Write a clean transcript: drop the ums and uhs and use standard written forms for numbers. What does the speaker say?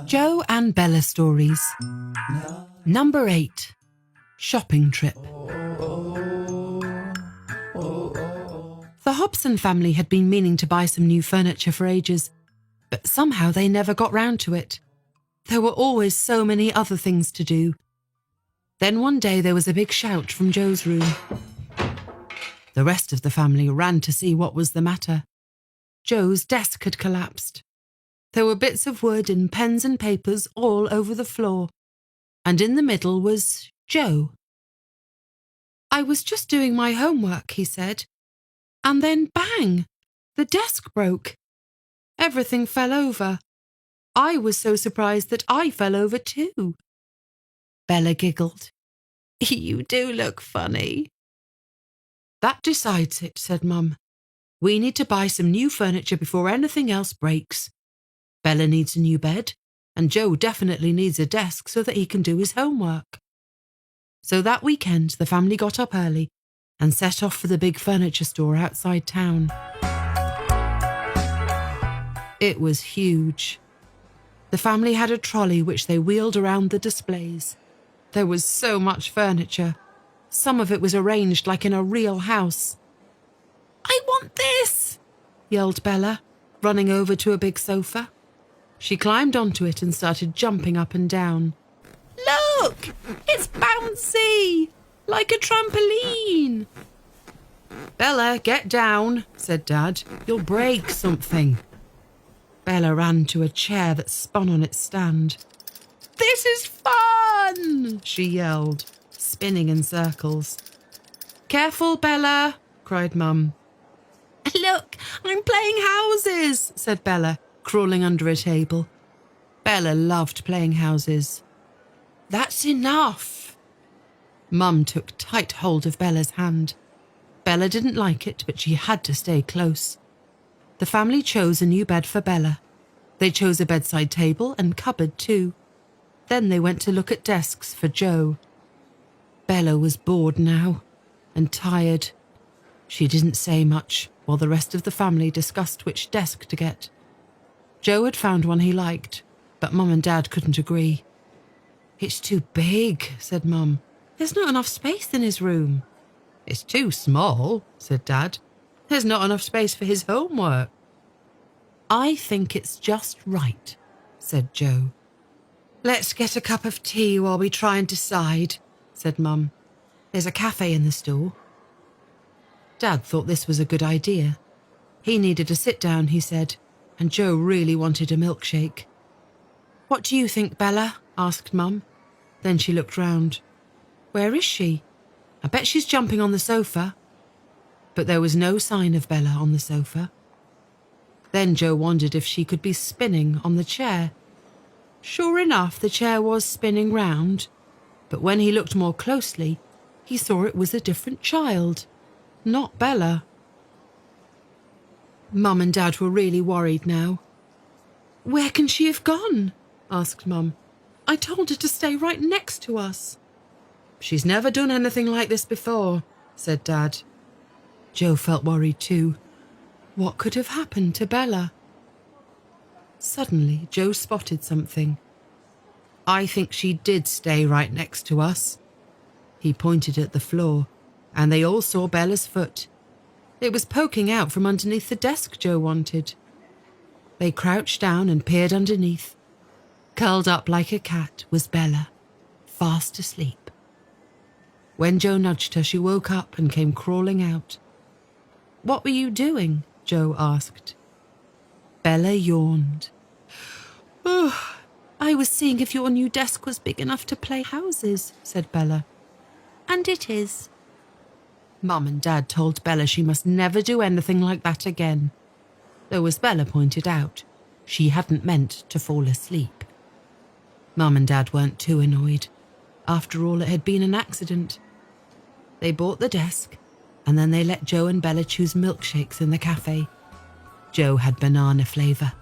Joe and Bella stories. Number 8. Shopping trip. The Hobson family had been meaning to buy some new furniture for ages, but somehow they never got round to it. There were always so many other things to do. Then one day there was a big shout from Joe's room. The rest of the family ran to see what was the matter. Joe's desk had collapsed. There were bits of wood and pens and papers all over the floor, and in the middle was Joe. "I was just doing my homework," he said, "and then bang! The desk broke. Everything fell over. I was so surprised that I fell over too." Bella giggled. "You do look funny." "That decides it," said Mum. "We need to buy some new furniture before anything else breaks. Bella needs a new bed, and Joe definitely needs a desk so that he can do his homework." So that weekend, the family got up early and set off for the big furniture store outside town. It was huge. The family had a trolley which they wheeled around the displays. There was so much furniture. Some of it was arranged like in a real house. "I want this!" yelled Bella, running over to a big sofa. She climbed onto it and started jumping up and down. "Look! It's bouncy! Like a trampoline!" "Bella, get down," said Dad. "You'll break something." Bella ran to a chair that spun on its stand. "This is fun!" she yelled, spinning in circles. "Careful, Bella!" cried Mum. "Look, I'm playing houses," said Bella, crawling under a table. Bella loved playing houses. "That's enough!" Mum took tight hold of Bella's hand. Bella didn't like it, but she had to stay close. The family chose a new bed for Bella. They chose a bedside table and cupboard too. Then they went to look at desks for Joe. Bella was bored now and tired. She didn't say much while the rest of the family discussed which desk to get. Joe had found one he liked, but Mum and Dad couldn't agree. "It's too big," said Mum. "There's not enough space in his room." "It's too small," said Dad. "There's not enough space for his homework." "I think it's just right," said Joe. "Let's get a cup of tea while we try and decide," said Mum. "There's a cafe in the store." Dad thought this was a good idea. He needed a sit-down, he said, and Joe really wanted a milkshake. "What do you think, Bella?" asked Mum. Then she looked round. "Where is she? I bet she's jumping on the sofa." But there was no sign of Bella on the sofa. Then Joe wondered if she could be spinning on the chair. Sure enough, the chair was spinning round, but when he looked more closely, he saw it was a different child, not Bella. Mum and Dad were really worried now. "Where can she have gone?" asked Mum. "I told her to stay right next to us." "She's never done anything like this before," said Dad. Joe felt worried too. What could have happened to Bella? Suddenly, Joe spotted something. "I think she did stay right next to us." He pointed at the floor, and they all saw Bella's foot. It was poking out from underneath the desk Joe wanted. They crouched down and peered underneath. Curled up like a cat was Bella, fast asleep. When Joe nudged her, she woke up and came crawling out. "What were you doing?" Joe asked. Bella yawned. "Oh, I was seeing if your new desk was big enough to play houses," said Bella. "And it is." Mum and Dad told Bella she must never do anything like that again. Though, as Bella pointed out, she hadn't meant to fall asleep. Mum and Dad weren't too annoyed. After all, it had been an accident. They bought the desk, and then they let Joe and Bella choose milkshakes in the cafe. Joe had banana flavour,